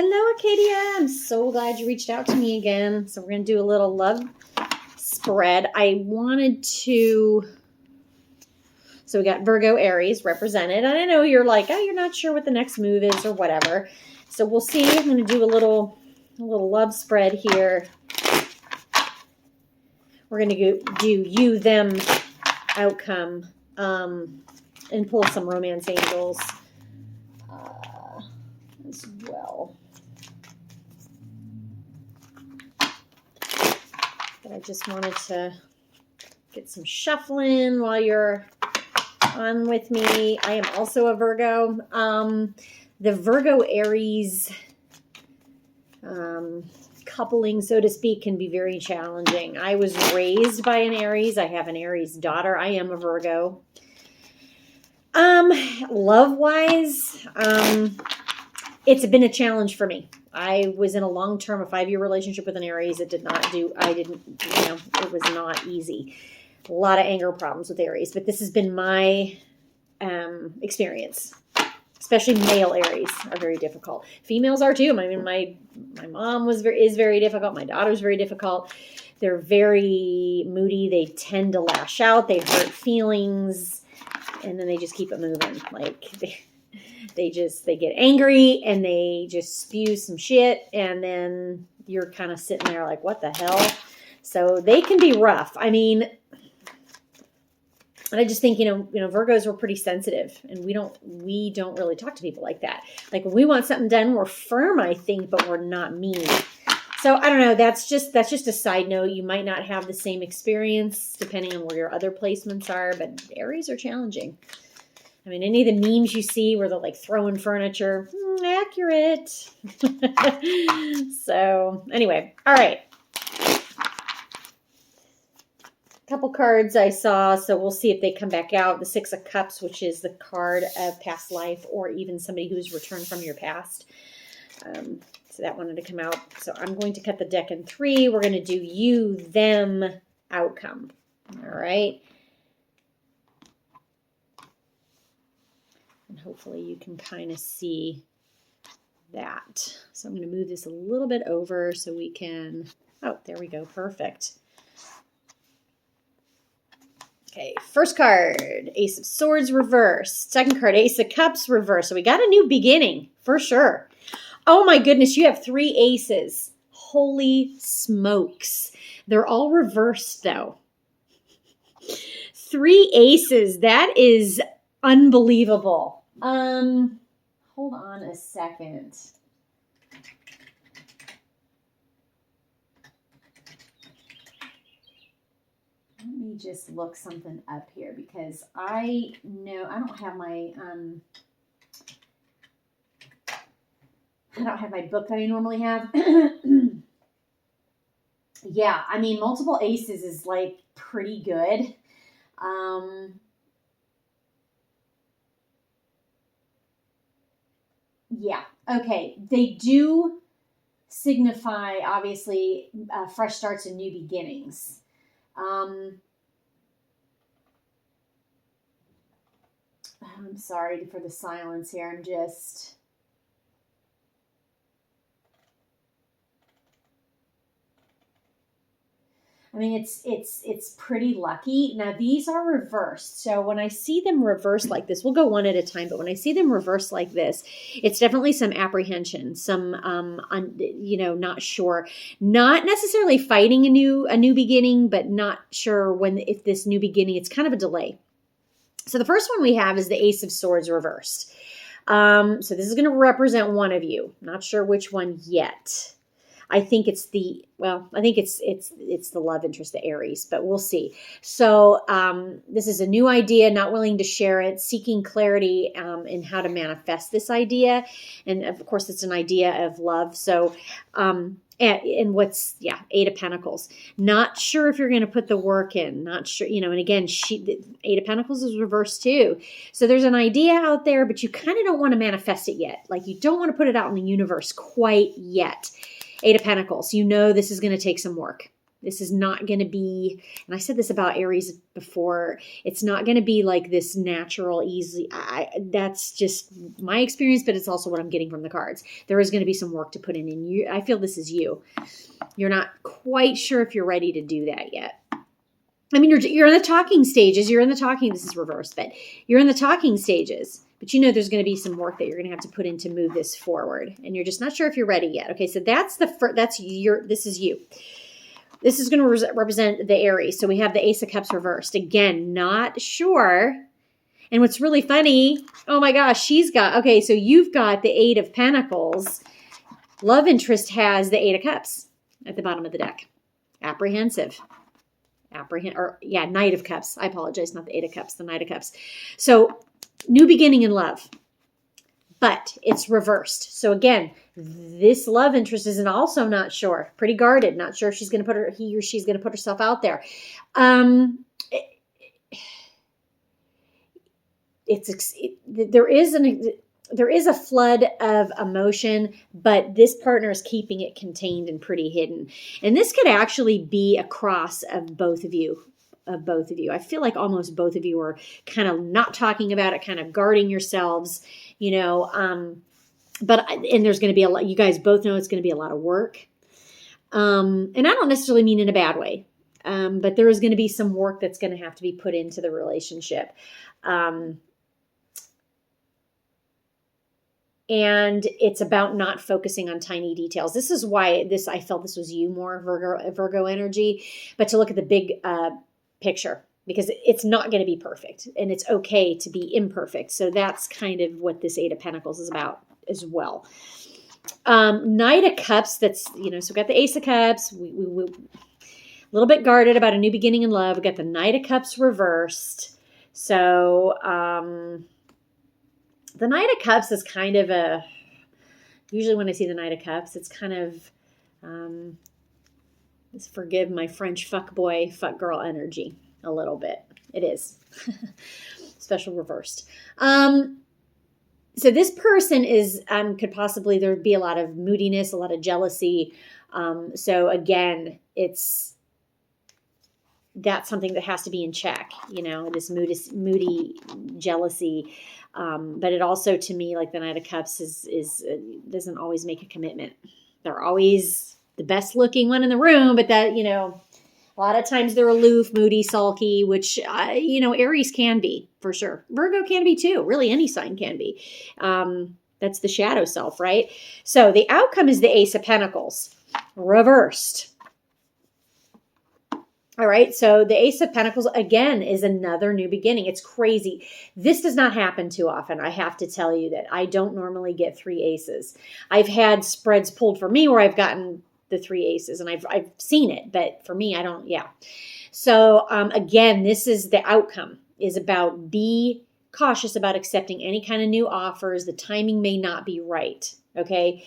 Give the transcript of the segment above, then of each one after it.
Hello, Acadia. I'm so glad you reached out to me again. So we're going to do a little love spread. So we got Virgo, Aries represented. And I know you're like, oh, you're not sure what the next move is or whatever. So we'll see. I'm going to do a little love spread here. We're going to do you, them outcome and pull some romance angels as well. But I just wanted to get some shuffling while you're on with me. I am also a Virgo. The Virgo Aries coupling, so to speak, can be very challenging. I was raised by an Aries. I have an Aries daughter. I am a Virgo. Love-wise, it's been a challenge for me. I was in a long-term, a 5-year relationship with an Aries. It was not easy. A lot of anger problems with Aries, but this has been my experience. Especially male Aries are very difficult. Females are too. I mean, my mom is very difficult. My daughter's very difficult. They're very moody. They tend to lash out. They hurt feelings, and then they just keep it moving. Like they get angry and they just spew some shit, and then you're kind of sitting there like, what the hell? So they can be rough. I mean, and I just think, Virgos were pretty sensitive, and we don't really talk to people like that. Like when we want something done, we're firm, I think, but we're not mean. So I don't know. That's just a side note. You might not have the same experience depending on where your other placements are, but Aries are challenging. I mean, any of the memes you see where they're like throwing furniture, accurate. So anyway, all right. Couple cards I saw, so we'll see if they come back out. The Six of Cups, which is the card of past life, or even somebody who's returned from your past. So that wanted to come out. So I'm going to cut the deck in 3. We're going to do you, them, outcome. All right. And hopefully you can kind of see that. So I'm going to move this a little bit over so we can, oh, there we go. Perfect. Okay, first card, Ace of Swords reversed. Second card, Ace of Cups reversed. So we got a new beginning, for sure. Oh my goodness, you have 3 aces. Holy smokes. They're all reversed, though. 3 aces. That is unbelievable. Hold on a second. Let me just look something up here because I know I don't have my book that I normally have. Yeah, I mean, multiple aces is like pretty good. Yeah, okay. They do signify, obviously, fresh starts and new beginnings. I'm sorry for the silence here. I mean, it's pretty lucky. Now, these are reversed. So when I see them reversed like this, we'll go one at a time, but when I see them reversed like this, it's definitely some apprehension, some, not sure, not necessarily fighting a new beginning, but not sure if this new beginning, it's kind of a delay. So the first one we have is the Ace of Swords reversed. So this is going to represent one of you. Not sure which one yet. I think it's the love interest, the Aries, but we'll see. So this is a new idea, not willing to share it, seeking clarity in how to manifest this idea. And of course, it's an idea of love. So, and what's, 8 of Pentacles. Not sure if you're going to put the work in, not sure, and again, the 8 of Pentacles is reversed too. So there's an idea out there, but you kind of don't want to manifest it yet. Like you don't want to put it out in the universe quite yet. 8 of Pentacles. This is going to take some work. This is not going to be, and I said this about Aries before, it's not going to be like this natural, easy. That's just my experience, but it's also what I'm getting from the cards. There is going to be some work to put in. And I feel this is you. You're not quite sure if you're ready to do that yet. I mean, you're in the talking stages. This is reversed, but you're in the talking stages. But you know there's going to be some work that you're going to have to put in to move this forward. And you're just not sure if you're ready yet. Okay, so this is you. This is going to represent the Aries. So we have the Ace of Cups reversed. Again, not sure. And what's really funny, oh my gosh, so you've got the Eight of Pentacles. Love interest has the Eight of Cups at the bottom of the deck. Apprehensive. Knight of Cups. I apologize, not the Eight of Cups, the Knight of Cups. So new beginning in love. But it's reversed. So again, this love interest is also not sure, pretty guarded, not sure if she's going to he or she's going to put herself out there. There is a flood of emotion, but this partner is keeping it contained and pretty hidden. And this could actually be a cross of both of you. I feel like almost both of you are kind of not talking about it, kind of guarding yourselves, and there's going to be a lot, you guys both know it's going to be a lot of work. And I don't necessarily mean in a bad way, but there is going to be some work that's going to have to be put into the relationship. And it's about not focusing on tiny details. This is why I felt this was you more, Virgo energy, but to look at the big, picture, because it's not going to be perfect and it's okay to be imperfect. So that's kind of what this Eight of Pentacles is about as well. Knight of Cups, that's, so we've got the Ace of Cups. We a little bit guarded about a new beginning in love. We got the Knight of Cups reversed. So the Knight of Cups is kind of usually when I see the Knight of Cups, it's kind of, forgive my French fuckboy, fuck girl energy a little bit. It is. Special reversed. So this person is, could possibly, there be a lot of moodiness, a lot of jealousy. So again, that's something that has to be in check, this moody jealousy. But it also, to me, like the Knight of Cups doesn't always make a commitment. They're always the best looking one in the room, but that, a lot of times they're aloof, moody, sulky, which, Aries can be for sure. Virgo can be too. Really, any sign can be. That's the shadow self, right? So the outcome is the Ace of Pentacles reversed. All right. So the Ace of Pentacles, again, is another new beginning. It's crazy. This does not happen too often. I have to tell you that I don't normally get three aces. I've had spreads pulled for me where I've gotten the three aces, and I've seen it, but for me, I don't. Yeah. So again, this is the outcome is about be cautious about accepting any kind of new offers. The timing may not be right. Okay.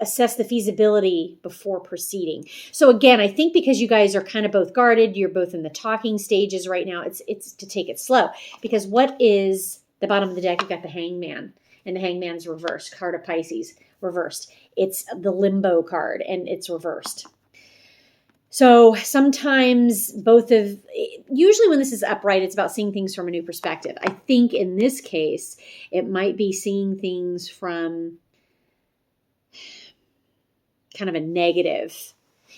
Assess the feasibility before proceeding. So again, I think because you guys are kind of both guarded, you're both in the talking stages right now, it's to take it slow. Because what is the bottom of the deck? You've got the Hangman, and the Hangman's reversed, card of Pisces, reversed. It's the Limbo card, and it's reversed. So sometimes usually when this is upright, it's about seeing things from a new perspective. I think in this case, it might be seeing things from kind of a negative.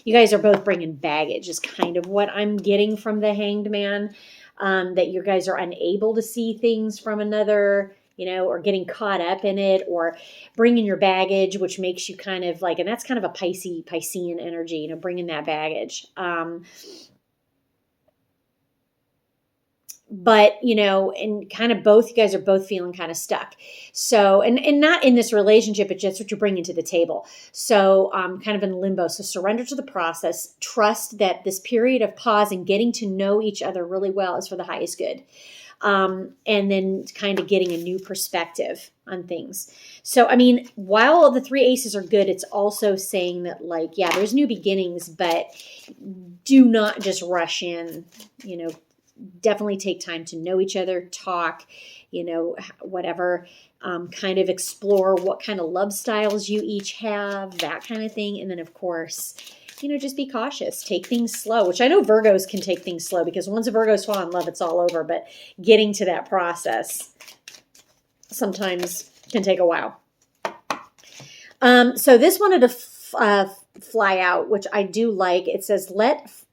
You guys are both bringing baggage is kind of what I'm getting from the Hanged Man, that you guys are unable to see things from another, or getting caught up in it, or bringing your baggage, which makes you kind of like, and that's kind of a Piscean energy, bringing that baggage. But, and kind of both, you guys are both feeling kind of stuck. So, and not in this relationship, but just what you're bringing to the table. So, kind of in limbo. So surrender to the process. Trust that this period of pause and getting to know each other really well is for the highest good. And then kind of getting a new perspective on things. So, I mean, while the three aces are good, it's also saying that there's new beginnings, but do not just rush in, definitely take time to know each other, talk, whatever, kind of explore what kind of love styles you each have, that kind of thing. And then, of course, just be cautious. Take things slow, which I know Virgos can take things slow because once a Virgo's fall in love, it's all over. But getting to that process sometimes can take a while. So this wanted to fly out, which I do like. It says,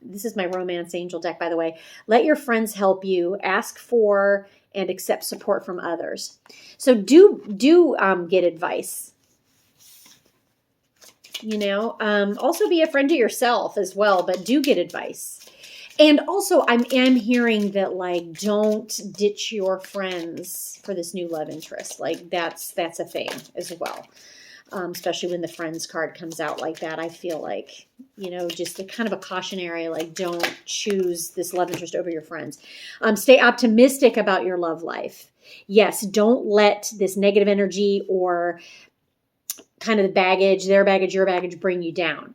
this is my romance angel deck, by the way. Let your friends help you. Ask for and accept support from others. So do get advice. Also be a friend to yourself as well, but do get advice. And also I am hearing that like, don't ditch your friends for this new love interest. Like that's a thing as well. Especially when the friends card comes out like that. I feel like, just a kind of a cautionary, like don't choose this love interest over your friends. Stay optimistic about your love life. Yes, don't let this negative energy or kind of the baggage, their baggage, your baggage bring you down.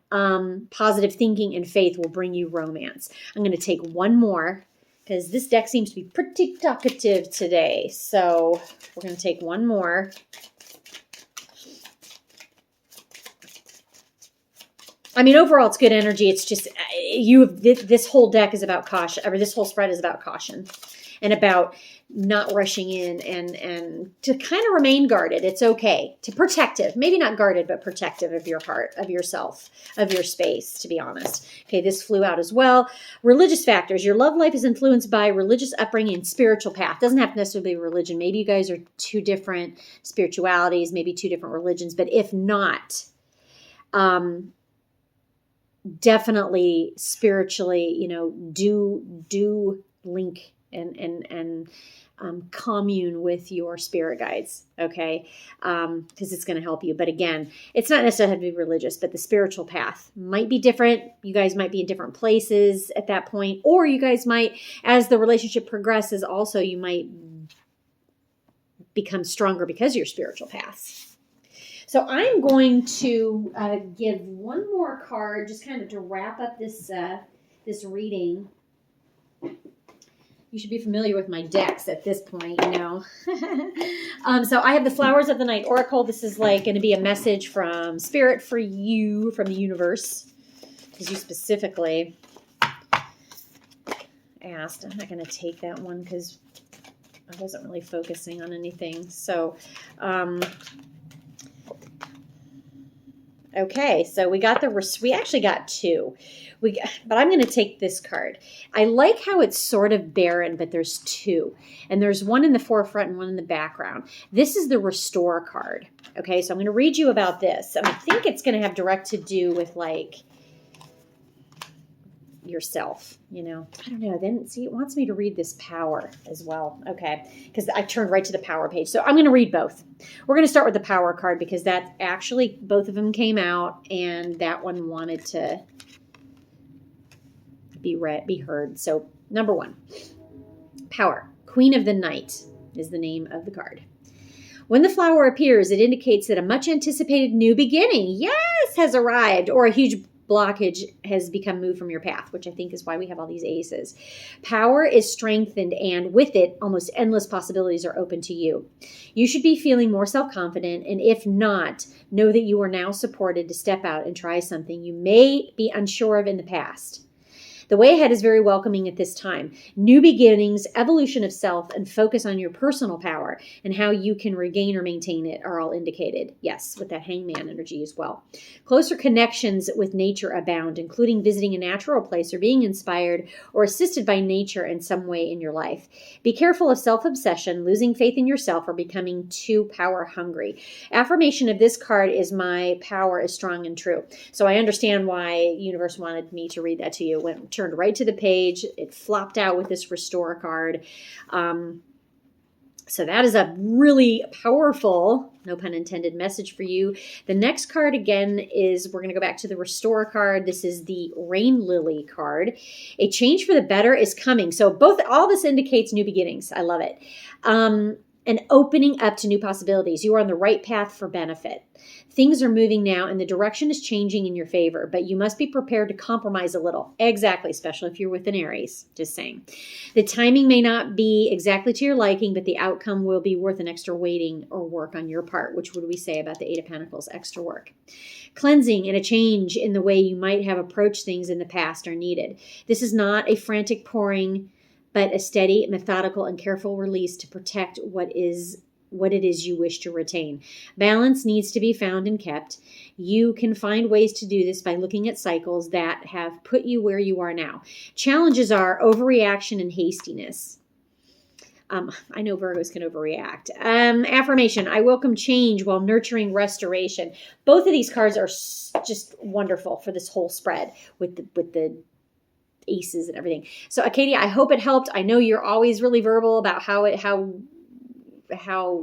Positive thinking and faith will bring you romance. I'm going to take one more because this deck seems to be pretty talkative today. So we're going to take one more. I mean, overall, it's good energy. It's just this whole deck is about caution, or this whole spread is about caution and about not rushing in and to kind of remain guarded. It's okay to protective, maybe not guarded, but protective of your heart, of yourself, of your space, to be honest. Okay, this flew out as well. Religious factors. Your love life is influenced by religious upbringing and spiritual path. Doesn't have to necessarily be religion. Maybe you guys are two different spiritualities, maybe two different religions, but if not, definitely spiritually, do link and commune with your spirit guides, okay? Because it's going to help you. But again, it's not necessarily have to be religious, but the spiritual path might be different. You guys might be in different places at that point, or you guys might, as the relationship progresses, also you might become stronger because of your spiritual paths. So I'm going to give one more card, just kind of to wrap up this reading. You should be familiar with my decks at this point, So I have the Flowers of the Night Oracle. This is like going to be a message from Spirit for you, from the universe, because you specifically asked. I'm not going to take that one because I wasn't really focusing on anything. So, okay, so we actually got two. But I'm going to take this card. I like how it's sort of barren, but there's two. And there's one in the forefront and one in the background. This is the Restore card. Okay, so I'm going to read you about this. And I think it's going to have direct to do with like yourself, I don't know. Then see, it wants me to read this Power as well. Okay, because I turned right to the Power page. So I'm going to read both. We're going to start with the Power card because that actually, both of them came out and that one wanted to be heard. So number one, Power, Queen of the Night is the name of the card. When the flower appears, it indicates that a much anticipated new beginning, has arrived, or a huge blockage has become moved from your path, which I think is why we have all these aces. Power is strengthened, and with it, almost endless possibilities are open to you. You should be feeling more self-confident, and if not, know that you are now supported to step out and try something you may be unsure of in the past. The way ahead is very welcoming at this time. New beginnings, evolution of self, and focus on your personal power and how you can regain or maintain it are all indicated. Yes, with that Hangman energy as well. Closer connections with nature abound, including visiting a natural place or being inspired or assisted by nature in some way in your life. Be careful of self-obsession, losing faith in yourself, or becoming too power-hungry. Affirmation of this card is my power is strong and true. So I understand why universe wanted me to read that to you. When turned right to the page. It flopped out with this Restore card. So that is a really powerful, no pun intended, message for you. The next card again is, we're going to go back to the Restore card. This is the Rain Lily card. A change for the better is coming. So all this indicates new beginnings. I love it. and opening up to new possibilities. You are on the right path for benefit. Things are moving now and the direction is changing in your favor, but you must be prepared to compromise a little. Exactly, especially if you're with an Aries, just saying. The timing may not be exactly to your liking, but the outcome will be worth an extra waiting or work on your part. Which would we say about the Eight of Pentacles? Extra work. Cleansing and a change in the way you might have approached things in the past are needed. This is not a frantic pouring, but a steady, methodical, and careful release to protect what it is you wish to retain. Balance needs to be found and kept. You can find ways to do this by looking at cycles that have put you where you are now. Challenges are overreaction and hastiness. I know Virgos can overreact. Affirmation: I welcome change while nurturing restoration. Both of these cards are just wonderful for this whole spread with the aces and everything. So Acadia, I hope it helped. I know you're always really verbal about how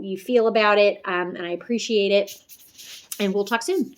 you feel about it, and I appreciate it. And we'll talk soon.